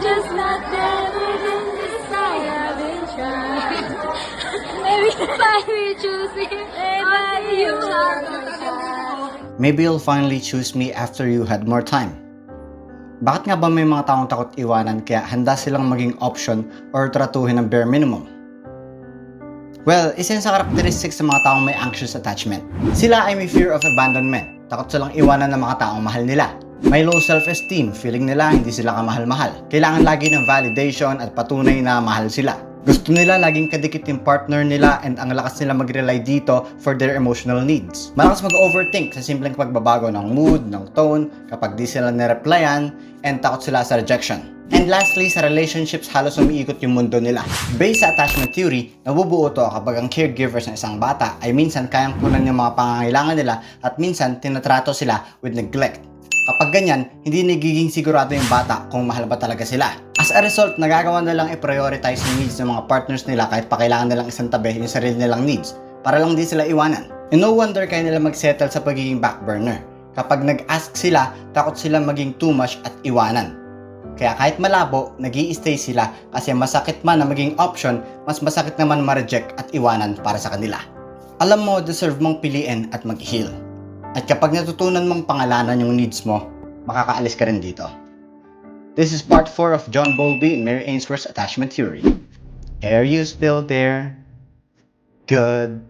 just not there within this side. I've been trying. Maybe finally choosing maybe you are my child. Maybe you'll finally choose me after you had more time. Bakit nga ba may mga taong takot iwanan kaya handa silang maging option or tratuhin ng bare minimum? Well, isa yun sa characteristics sa mga taong may anxious attachment. Sila ay may fear of abandonment. Takot silang iwanan ng mga taong mahal nila. May low self-esteem, feeling nila hindi sila kamahal-mahal. Kailangan lagi ng validation at patunay na mahal sila. Gusto nila laging kadikit yung partner nila and ang lakas nila mag-rely dito for their emotional needs. Malakas mag-overthink sa simpleng pagbabago ng mood, ng tone, kapag di sila nireplyan, and takot sila sa rejection. And lastly, sa relationships, halos umiikot yung mundo nila. Based sa attachment theory, nabubuo to kapag ang caregivers ng isang bata ay minsan kayang kunan yung mga pangangailangan nila at minsan tinatrato sila with neglect. Kapag ganyan, hindi nagiging sigurado yung bata kung mahal ba talaga sila. As a result, nagagawa na lang i-prioritize yung needs ng mga partners nila kahit pa kailangan nilang isang tabi yung sarili nilang needs para lang di sila iwanan. And no wonder kaya nila mag-settle sa pagiging back burner. Kapag nag-ask sila, takot sila maging too much at iwanan. Kaya kahit malabo, nag-i-stay sila kasi masakit man na maging option, mas masakit naman ma-reject at iwanan para sa kanila. Alam mo, deserve mong piliin at mag-heal. At kapag natutunan mong pangalanan yung needs mo, makakaalis ka rin dito. This is part 4 of John Bowlby and Mary Ainsworth's attachment theory. Are you still there? Good.